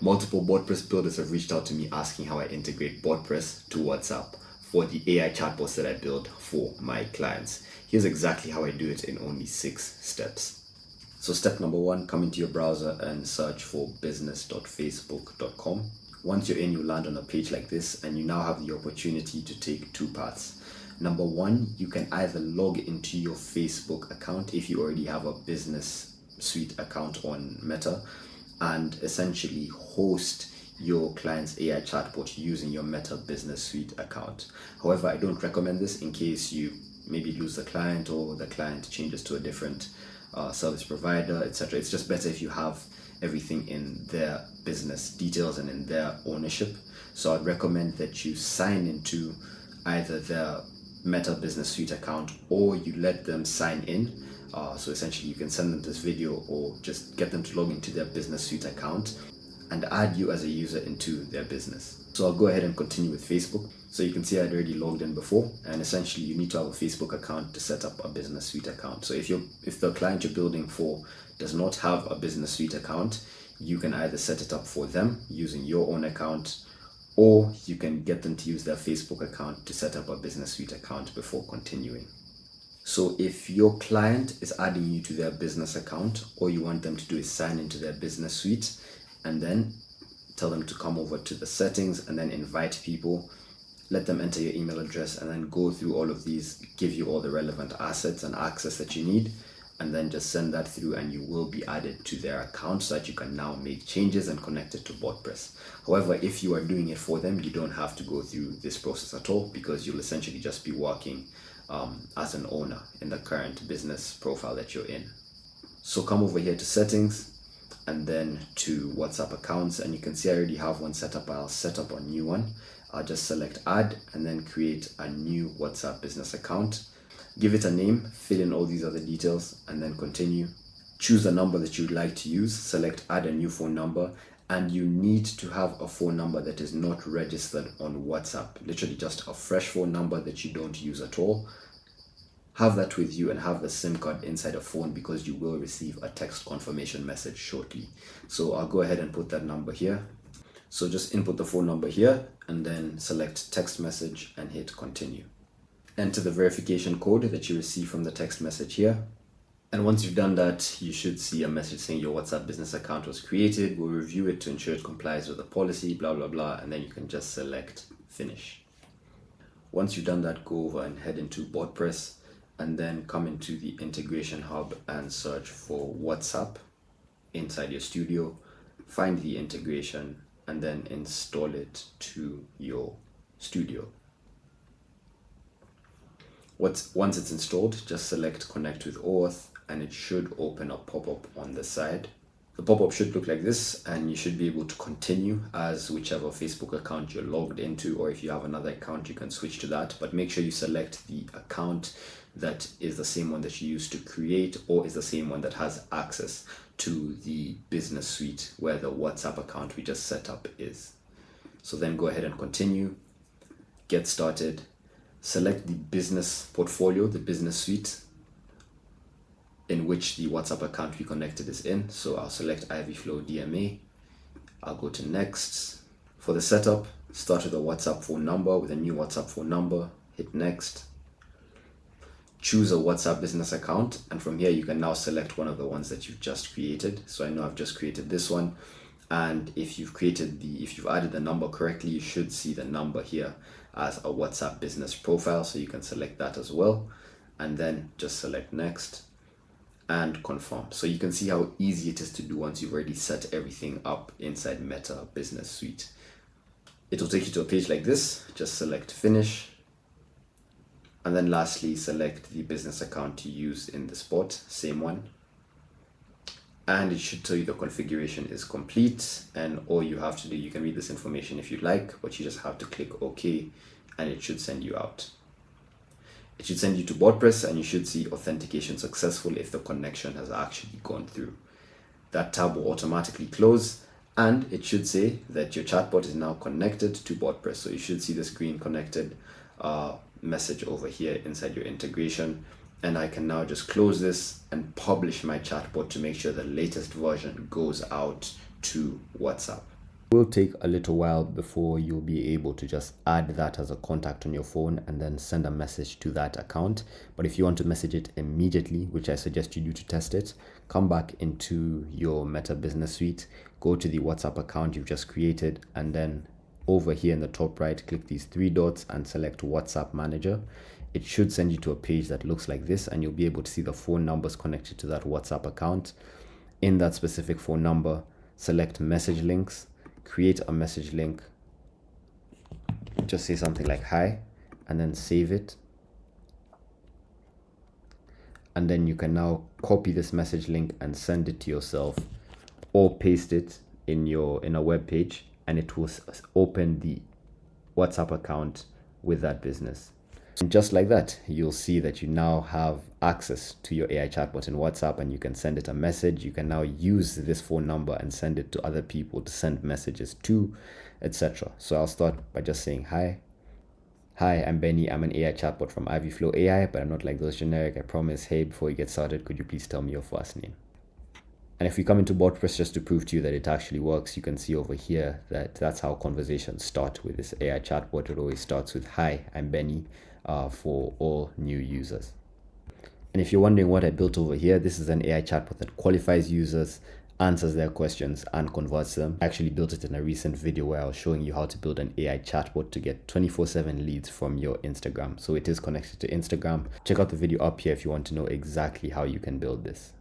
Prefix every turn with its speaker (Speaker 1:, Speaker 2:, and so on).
Speaker 1: Multiple Botpress builders have reached out to me asking how I integrate Botpress to WhatsApp for the AI chatbots that I build for my clients. Here's exactly how I do it in only 6 steps. So step number 1, come into your browser and search for business.facebook.com. Once you're in, you land on a page like this, and you now have the opportunity to take 2 paths. Number 1, you can either log into your Facebook account if you already have a business suite account on Meta, and essentially host your client's AI chatbot using your Meta Business Suite account. However, I don't recommend this in case you maybe lose the client or the client changes to a different service provider, etc. It's just better if you have everything in their business details and in their ownership. So I'd recommend that you sign into either their Meta Business Suite account, or you let them sign in. So essentially you can send them this video or just get them to log into their Business Suite account and add you as a user into their business. So I'll go ahead and continue with Facebook. So you can see I'd already logged in before, and essentially you need to have a Facebook account to set up a Business Suite account. So if the client you're building for does not have a Business Suite account, you can either set it up for them using your own account, or you can get them to use their Facebook account to set up a Business Suite account before continuing. So if your client is adding you to their business account, all you want them to do is sign into their Business Suite and then tell them to come over to the settings and then invite people. Let them enter your email address and then go through all of these, give you all the relevant assets and access that you need, and then just send that through, and you will be added to their account so that you can now make changes and connect it to Botpress. However, if you are doing it for them, you don't have to go through this process at all, because you'll essentially just be working as an owner in the current business profile that you're in. So come over here to settings and then to WhatsApp accounts, and you can see I already have one set up. I'll set up a new one. I'll just select add and then create a new WhatsApp business account. Give it a name, fill in all these other details, and then continue. Choose a number that you'd like to use, select add a new phone number, and you need to have a phone number that is not registered on WhatsApp. Literally just a fresh phone number that you don't use at all. Have that with you and have the SIM card inside a phone, because you will receive a text confirmation message shortly. So I'll go ahead and put that number here. So just input the phone number here and then select text message and hit continue. Enter the verification code that you receive from the text message here. And once you've done that, you should see a message saying your WhatsApp business account was created. We'll review it to ensure it complies with the policy, blah, blah, blah. And then you can just select finish. Once you've done that, go over and head into Botpress and then come into the integration hub and search for WhatsApp inside your studio. Find the integration and then install it to your studio. Once it's installed, just select connect with OAuth and it should open a pop-up on the side. The pop-up should look like this, and you should be able to continue as whichever Facebook account you're logged into, or if you have another account you can switch to that, but make sure you select the account that is the same one that you used to create, or is the same one that has access to the business suite where the WhatsApp account we just set up is. So then go ahead and continue, get started. Select the business portfolio, the business suite in which the WhatsApp account we connected is in. So I'll select Ivyflow DMA. I'll go to next. For the setup, start with a WhatsApp phone number, with a new WhatsApp phone number, hit next. Choose a WhatsApp business account, and from here you can now select one of the ones that you've just created. So I know I've just created this one, and if you've added the number correctly, you should see the number here as a WhatsApp business profile, so you can select that as well, and then just select next and confirm. So you can see how easy it is to do once you've already set everything up inside Meta Business Suite. It will take you to a page like this. Just select finish, and then lastly select the business account to use in the spot, same one, and it should tell you the configuration is complete, and all you have to do, you can read this information if you'd like, but you just have to click OK and it should send you out. It should send you to Botpress, and you should see authentication successful if the connection has actually gone through. That tab will automatically close, and it should say that your chatbot is now connected to Botpress. So you should see this green connected message over here inside your integration, and I can now just close this and publish my chatbot to make sure the latest version goes out to WhatsApp. It will take a little while before you'll be able to just add that as a contact on your phone and then send a message to that account. But if you want to message it immediately, which I suggest you do to test it, come back into your Meta Business Suite, go to the WhatsApp account you've just created, and then over here in the top right, click these three dots and select WhatsApp Manager. It should send you to a page that looks like this, and you'll be able to see the phone numbers connected to that WhatsApp account. In that specific phone number, select message links, create a message link, just say something like hi, and then save it. And then you can now copy this message link and send it to yourself, or paste it in a web page, and it will open the WhatsApp account with that business. And just like that, you'll see that you now have access to your AI chatbot in WhatsApp, and you can send it a message. You can now use this phone number and send it to other people to send messages to, etc. So I'll start by just saying hi. Hi, I'm Benny. I'm an AI chatbot from Ivyflow AI, but I'm not like those generic. I promise. Hey, before you get started, could you please tell me your first name? And if you come into Botpress, just to prove to you that it actually works, you can see over here that that's how conversations start with this AI chatbot. It always starts with hi, I'm Benny, for all new users. And if you're wondering what I built over here, this is an AI chatbot that qualifies users, answers their questions, and converts them. I actually built it in a recent video where I was showing you how to build an AI chatbot to get 24/7 leads from your Instagram. So it is connected to Instagram. Check out the video up here if you want to know exactly how you can build this.